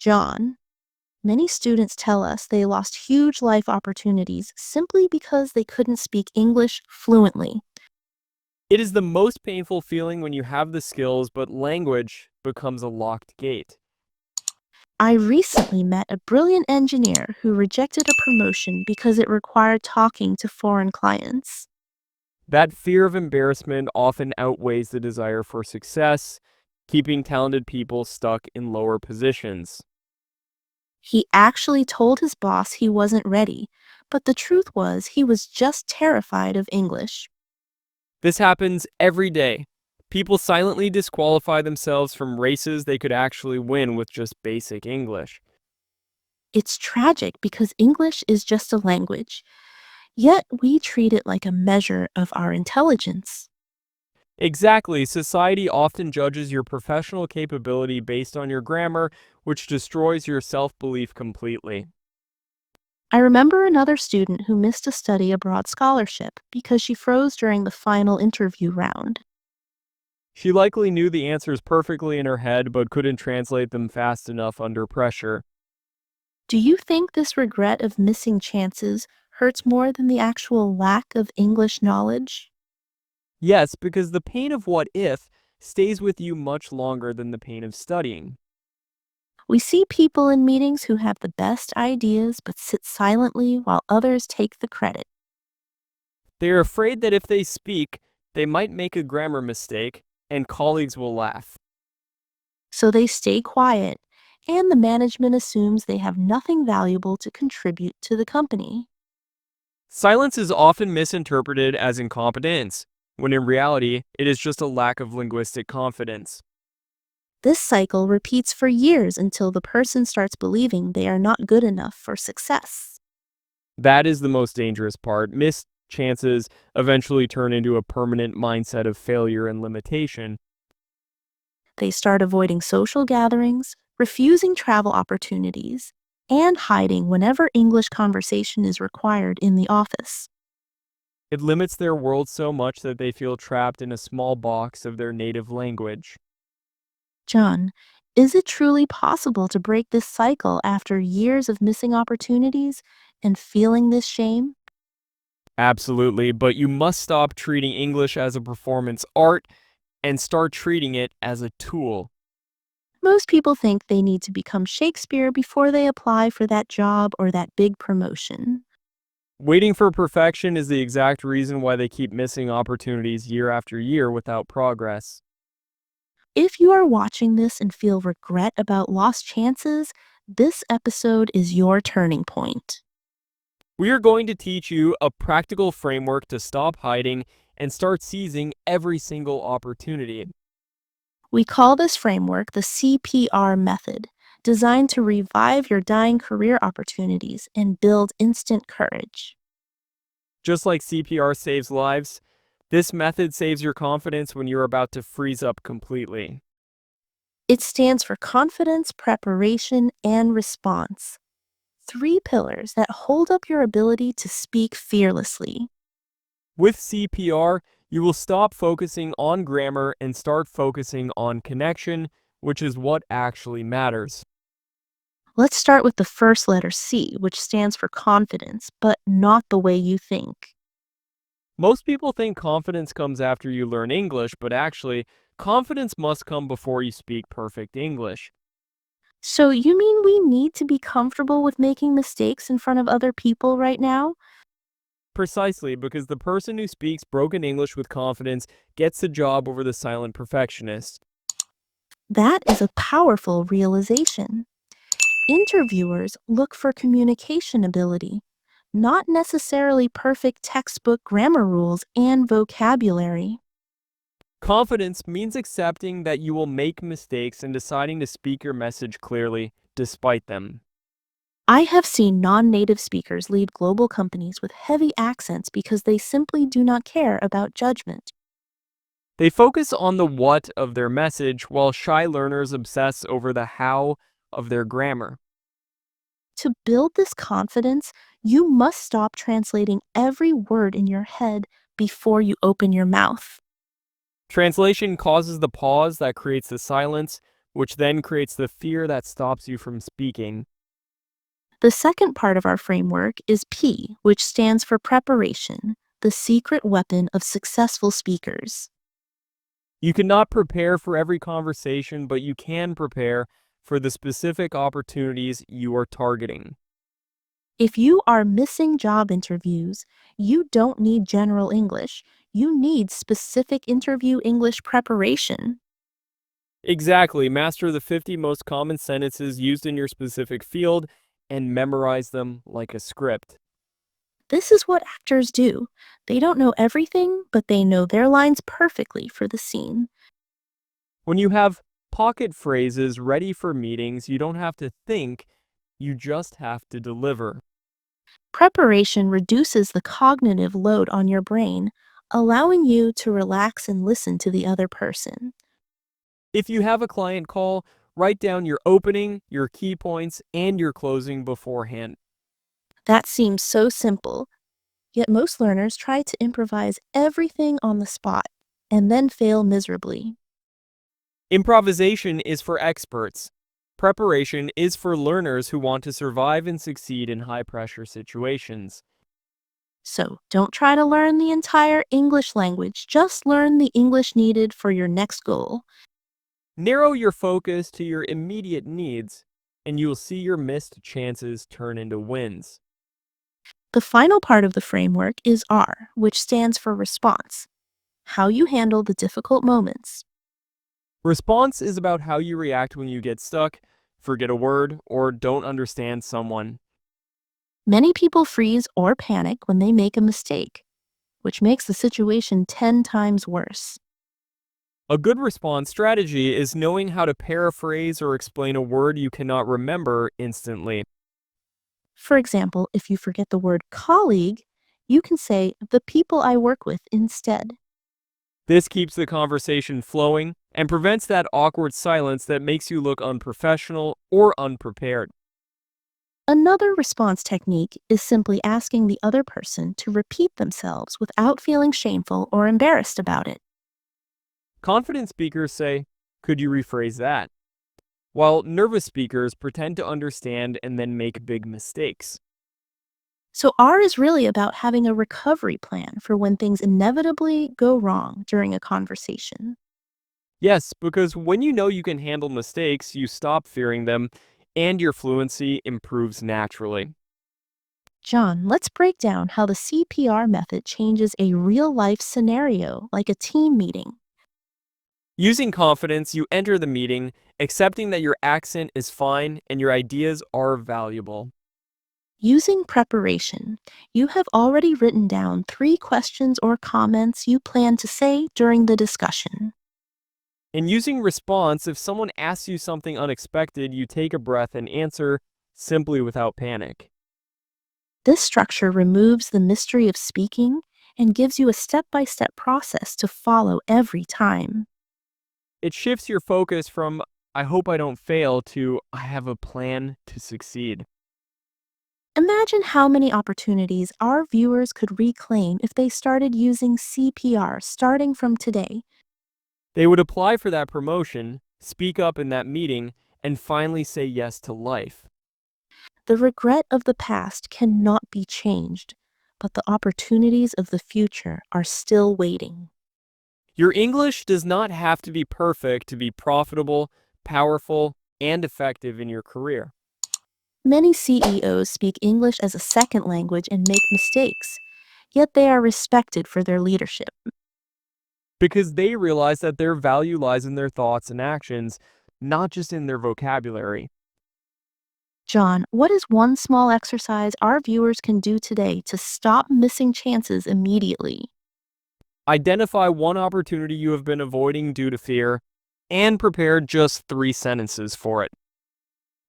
John, many students tell us they lost huge life opportunities simply because they couldn't speak English fluently. It is the most painful feeling when you have the skills, but language becomes a locked gate. I recently met a brilliant engineer who rejected a promotion because it required talking to foreign clients. That fear of embarrassment often outweighs the desire for success, keeping talented people stuck in lower positions. He actually told his boss he wasn't ready, but the truth was he was just terrified of English. This happens every day. People silently disqualify themselves from races they could actually win with just basic English. It's tragic because English is just a language, yet we treat it like a measure of our intelligence. Exactly, society often judges your professional capability based on your grammar, which destroys your self-belief completely. I remember another student who missed a study abroad scholarship because she froze during the final interview round. She likely knew the answers perfectly in her head, but couldn't translate them fast enough under pressure. Do you think this regret of missing chances hurts more than the actual lack of English knowledge? Yes, because the pain of what if stays with you much longer than the pain of studying. We see people in meetings who have the best ideas but sit silently while others take the credit. They are afraid that if they speak, they might make a grammar mistake, and colleagues will laugh. So they stay quiet, and the management assumes they have nothing valuable to contribute to the company. Silence is often misinterpreted as incompetence, when in reality, it is just a lack of linguistic confidence. This cycle repeats for years until the person starts believing they are not good enough for success. That is the most dangerous part. Missed chances eventually turn into a permanent mindset of failure and limitation. They start avoiding social gatherings, refusing travel opportunities, and hiding whenever English conversation is required in the office. It limits their world so much that they feel trapped in a small box of their native language. John, is it truly possible to break this cycle after years of missing opportunities and feeling this shame? Absolutely, but you must stop treating English as a performance art and start treating it as a tool. Most people think they need to become Shakespeare before they apply for that job or that big promotion. Waiting for perfection is the exact reason why they keep missing opportunities year after year without progress. If you are watching this and feel regret about lost chances, this episode is your turning point. We are going to teach you a practical framework to stop hiding and start seizing every single opportunity. We call this framework the CPR method, designed to revive your dying career opportunities and build instant courage. Just like CPR saves lives, this method saves your confidence when you're about to freeze up completely. It stands for confidence, preparation, and response. Three pillars that hold up your ability to speak fearlessly. With CPR, you will stop focusing on grammar and start focusing on connection, which is what actually matters. Let's start with the first letter C, which stands for confidence, but not the way you think. Most people think confidence comes after you learn English, but actually, confidence must come before you speak perfect English. So, you mean we need to be comfortable with making mistakes in front of other people right now? Precisely, because the person who speaks broken English with confidence gets the job over the silent perfectionist. That is a powerful realization. Interviewers look for communication ability, not necessarily perfect textbook grammar rules and vocabulary. Confidence means accepting that you will make mistakes and deciding to speak your message clearly despite them. I have seen non native speakers lead global companies with heavy accents because they simply do not care about judgment. They focus on the what of their message, while shy learners obsess over the how of their grammar. To build this confidence, you must stop translating every word in your head before you open your mouth. Translation causes the pause that creates the silence, which then creates the fear that stops you from speaking. The second part of our framework is P, which stands for preparation, the secret weapon of successful speakers. You cannot prepare for every conversation, but you can prepare for the specific opportunities you are targeting. If you are missing job interviews, you don't need general English. You need specific interview English preparation. Exactly. Master the 50 most common sentences used in your specific field and memorize them like a script. This is what actors do. They don't know everything, but they know their lines perfectly for the scene. When you have pocket phrases ready for meetings, you don't have to think, you just have to deliver. Preparation reduces the cognitive load on your brain, allowing you to relax and listen to the other person. If you have a client call, write down your opening, your key points, and your closing beforehand. That seems so simple, yet most learners try to improvise everything on the spot and then fail miserably. Improvisation is for experts. Preparation is for learners who want to survive and succeed in high-pressure situations. So don't try to learn the entire English language, just learn the English needed for your next goal. Narrow your focus to your immediate needs, and you will see your missed chances turn into wins. The final part of the framework is R, which stands for response, how you handle the difficult moments. Response is about how you react when you get stuck, forget a word, or don't understand someone. Many people freeze or panic when they make a mistake, which makes the situation 10 times worse. A good response strategy is knowing how to paraphrase or explain a word you cannot remember instantly. For example, if you forget the word colleague, you can say the people I work with instead. This keeps the conversation flowing and prevents that awkward silence that makes you look unprofessional or unprepared. Another response technique is simply asking the other person to repeat themselves without feeling shameful or embarrassed about it. Confident speakers say, "Could you rephrase that?" While nervous speakers pretend to understand and then make big mistakes. So, R is really about having a recovery plan for when things inevitably go wrong during a conversation. Yes, because when you know you can handle mistakes, you stop fearing them, and your fluency improves naturally. John, let's break down how the CPR method changes a real life scenario like a team meeting. Using confidence, you enter the meeting, accepting that your accent is fine and your ideas are valuable. Using preparation, you have already written down 3 questions or comments you plan to say during the discussion. In using response, if someone asks you something unexpected, you take a breath and answer simply without panic. This structure removes the mystery of speaking and gives you a step by step process to follow every time. It shifts your focus from "I hope I don't fail" to "I have a plan to succeed." Imagine how many opportunities our viewers could reclaim if they started using CPR starting from today. They would apply for that promotion, speak up in that meeting, and finally say yes to life. The regret of the past cannot be changed, but the opportunities of the future are still waiting. Your English does not have to be perfect to be profitable, powerful, and effective in your career. Many CEOs speak English as a second language and make mistakes, yet they are respected for their leadership. Because they realize that their value lies in their thoughts and actions, not just in their vocabulary. John, what is one small exercise our viewers can do today to stop missing chances immediately? Identify one opportunity you have been avoiding due to fear, and prepare just 3 sentences for it.